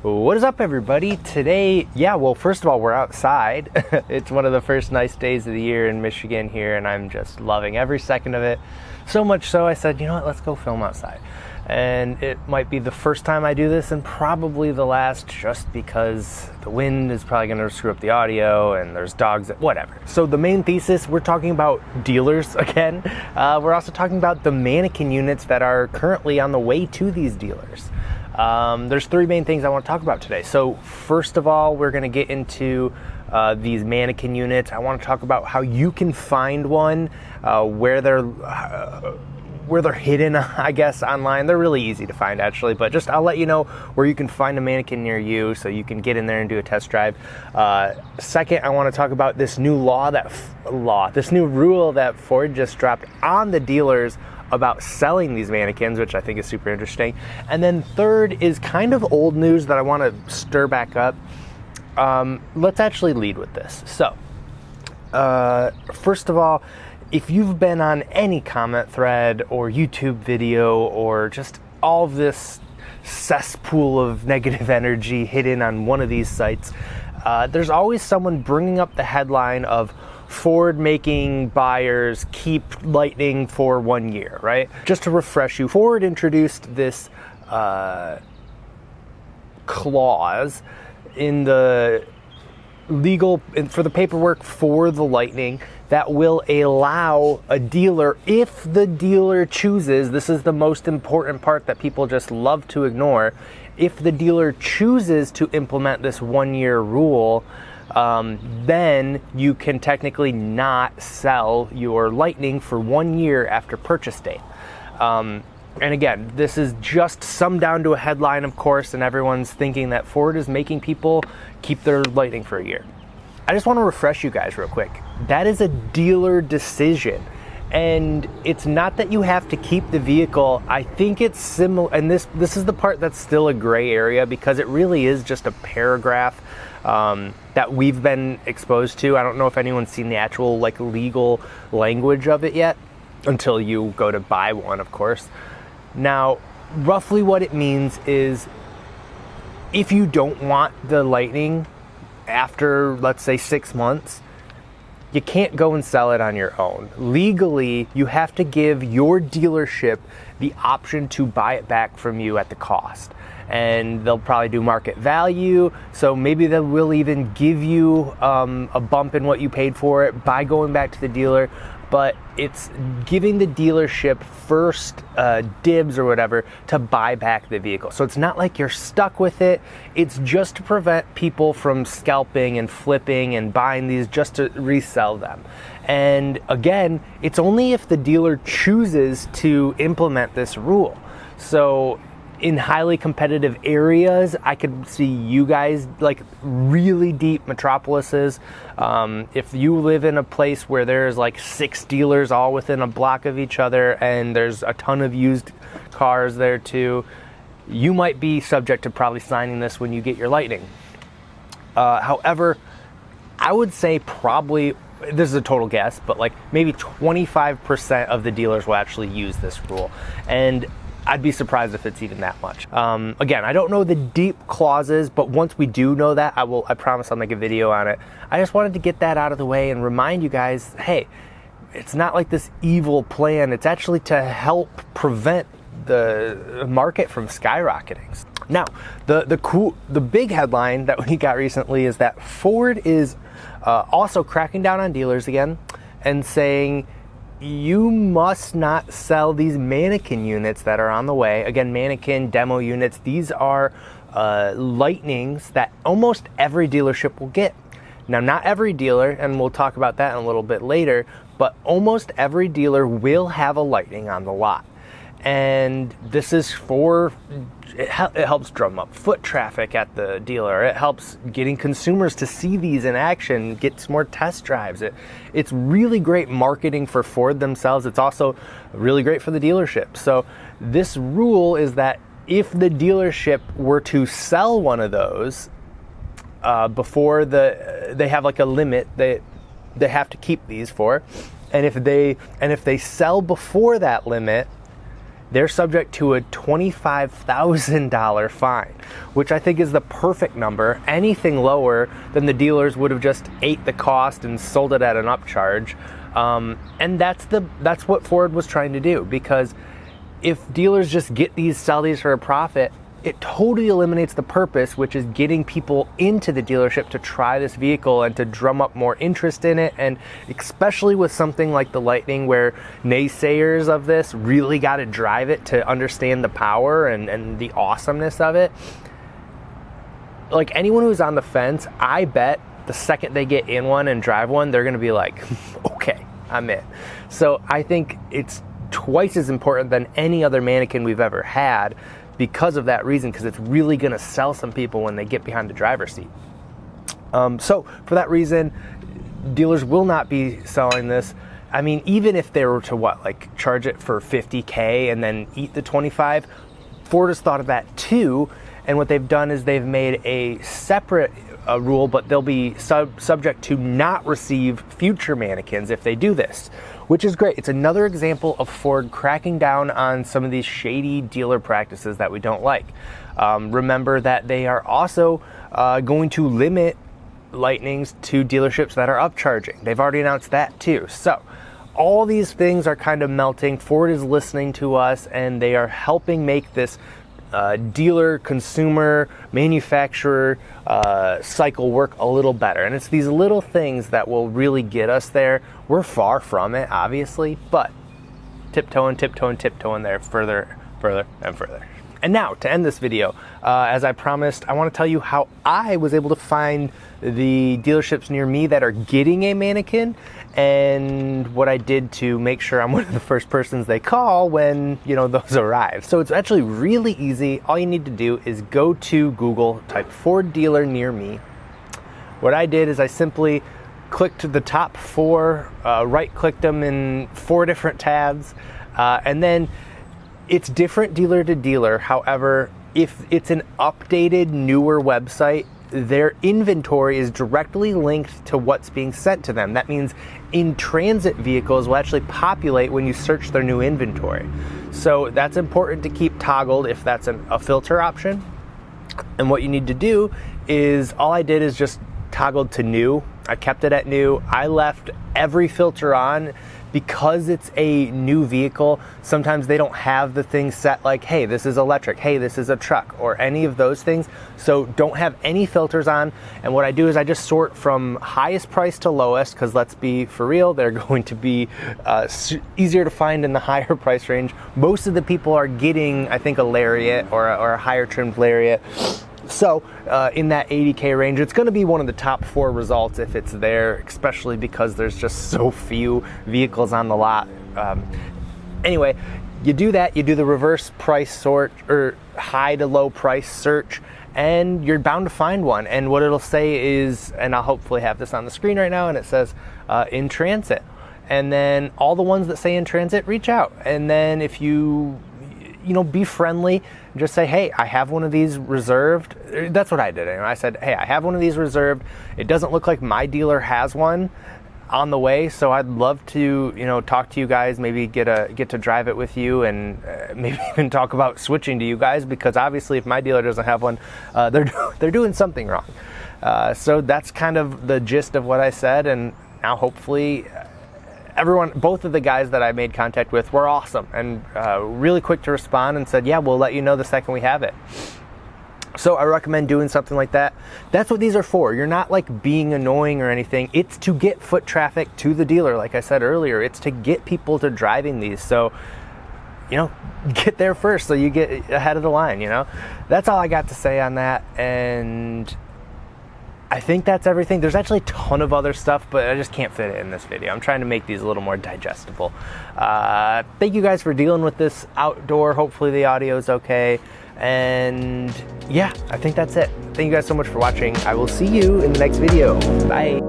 What is up, everybody? Today, well, first of all, we're outside. It's one of the first nice days of the year in Michigan here, and I'm just loving every second of it. So much so I said, you know what, let's go film outside. And it might be the first time I do this and probably the last, just because the wind is probably going to screw up the audio and there's dogs, whatever. So the main thesis, we're talking about dealers again. We're also talking about the mannequin units that are currently on the way to these dealers. There's three main things I want to talk about today. So first of all, we're going to get into these mannequin units. I want to talk about how you can find one, where they're hidden, I guess, online. They're really easy to find, actually, but just I'll let you know where you can find a mannequin near you so you can get in there and do a test drive. Second, I want to talk about this new this new rule that Ford just dropped on the dealers about selling these mannequins, which I think is super interesting. And then third is kind of old news that I want to stir back up. Let's actually lead with this. So, first of all, if you've been on any comment thread or YouTube video or just all of this cesspool of negative energy hidden on one of these sites, there's always someone bringing up the headline of Ford making buyers keep Lightning for 1 year, right? Just to refresh you, Ford introduced this clause in the for the paperwork for the Lightning that will allow a dealer, if the dealer chooses, this is the most important part that people just love to ignore, if the dealer chooses to implement this 1 year rule, then you can technically not sell your Lightning for 1 year after purchase date. And again, this is just summed down to a headline, of course, and everyone's thinking that Ford is making people keep their Lightning for a year. I just want to refresh you guys real quick. That is a dealer decision. And it's not that you have to keep the vehicle. I think it's similar, and this is the part that's still a gray area, because it really is just a paragraph that we've been exposed to. I don't know if anyone's seen the actual legal language of it yet, until you go to buy one, of course. Now, roughly what it means is, if you don't want the Lightning after, let's say, 6 months, you can't go and sell it on your own. Legally, you have to give your dealership the option to buy it back from you at the cost. And they'll probably do market value, so maybe they will even give you a bump in what you paid for it by going back to the dealer. But it's giving the dealership first dibs or whatever to buy back the vehicle. So it's not like you're stuck with it. It's just to prevent people from scalping and flipping and buying these just to resell them. And again, it's only if the dealer chooses to implement this rule. So in highly competitive areas, I could see you guys, like really deep metropolises. If you live in a place where there's like 6 dealers all within a block of each other and there's a ton of used cars there too, you might be subject to probably signing this when you get your Lightning. However, I would say probably, this is a total guess, but like maybe 25% of the dealers will actually use this rule. And I'd be surprised if it's even that much. Again, I don't know the deep clauses, but once we do know that, I promise I'll make a video on it. I just wanted to get that out of the way and remind you guys, hey, it's not like this evil plan. It's actually to help prevent the market from skyrocketing. Now, the big headline that we got recently is that Ford is also cracking down on dealers again and saying, you must not sell these mannequin units that are on the way. Again, mannequin demo units. These are Lightnings that almost every dealership will get. Now, not every dealer, and we'll talk about that in a little bit later, but almost every dealer will have a Lightning on the lot. And this is it helps drum up foot traffic at the dealer. It helps getting consumers to see these in action, get some more test drives. It's really great marketing for Ford themselves. It's also really great for the dealership. So this rule is that if the dealership were to sell one of those before they have like a limit they have to keep these for, and if they sell before that limit, they're subject to a $25,000 fine, which I think is the perfect number. Anything lower than the dealers would have just ate the cost and sold it at an upcharge. And that's what Ford was trying to do, because if dealers just sell these for a profit, it totally eliminates the purpose, which is getting people into the dealership to try this vehicle and to drum up more interest in it. And especially with something like the Lightning, where naysayers of this really got to drive it to understand the power and the awesomeness of it. Like, anyone who's on the fence, I bet the second they get in one and drive one, they're going to be like, okay, I'm in. So I think it's twice as important than any other mannequin we've ever had, because of that reason, because it's really going to sell some people when they get behind the driver's seat. So for that reason, dealers will not be selling this. I mean, even if they were to charge it for $50K and then eat the 25, Ford has thought of that too. And what they've done is they've made a separate rule, but they'll be subject to not receive future mannequins if they do this, which is great. It's another example of Ford cracking down on some of these shady dealer practices that we don't like. Remember that they are also going to limit Lightnings to dealerships that are upcharging. They've already announced that too. So all these things are kind of melting. Ford is listening to us, and they are helping make this dealer, consumer, manufacturer cycle work a little better. And it's these little things that will really get us there. We're far from it, obviously, but tiptoeing there further and further. And now, to end this video, as I promised, I want to tell you how I was able to find the dealerships near me that are getting a mannequin, and what I did to make sure I'm one of the first persons they call when, those arrive. So it's actually really easy. All you need to do is go to Google, type Ford dealer near me. What I did is I simply clicked the top 4, right-clicked them in 4 different tabs, and then it's different dealer to dealer. However, if it's an updated, newer website, their inventory is directly linked to what's being sent to them. That means in-transit vehicles will actually populate when you search their new inventory. So that's important to keep toggled if that's a filter option. And what you need to do is, all I did is just toggled to new. I kept it at new. I left every filter on, because it's a new vehicle. Sometimes they don't have the things set like, hey, this is electric, hey, this is a truck, or any of those things. So don't have any filters on. And what I do is I just sort from highest price to lowest, because let's be for real, they're going to be easier to find in the higher price range. Most of the people are getting, I think, a Lariat or a higher trimmed Lariat. So in that 80K range, it's going to be one of the top 4 results if it's there, especially because there's just so few vehicles on the lot. Anyway, you do that, you do the reverse price sort, or high to low price search, and you're bound to find one. And what it'll say is, and I'll hopefully have this on the screen right now, and it says in transit. And then all the ones that say in transit, reach out. And then if you be friendly. Just say, hey, I have one of these reserved. That's what I did. I said, hey, I have one of these reserved. It doesn't look like my dealer has one on the way, so I'd love to, talk to you guys, maybe get to drive it with you, and maybe even talk about switching to you guys, because obviously if my dealer doesn't have one, they're doing something wrong. So that's kind of the gist of what I said, and now hopefully both of the guys that I made contact with were awesome and really quick to respond and said, yeah, we'll let you know the second we have it. So I recommend doing something like that. That's what these are for. You're not like being annoying or anything. It's to get foot traffic to the dealer. Like I said earlier, it's to get people to driving these. So, get there first so you get ahead of the line, That's all I got to say on that. And I think that's everything. There's actually a ton of other stuff, but I just can't fit it in this video. I'm trying to make these a little more digestible. Thank you guys for dealing with this outdoor. Hopefully the audio is okay. And yeah, I think that's it. Thank you guys so much for watching. I will see you in the next video. Bye.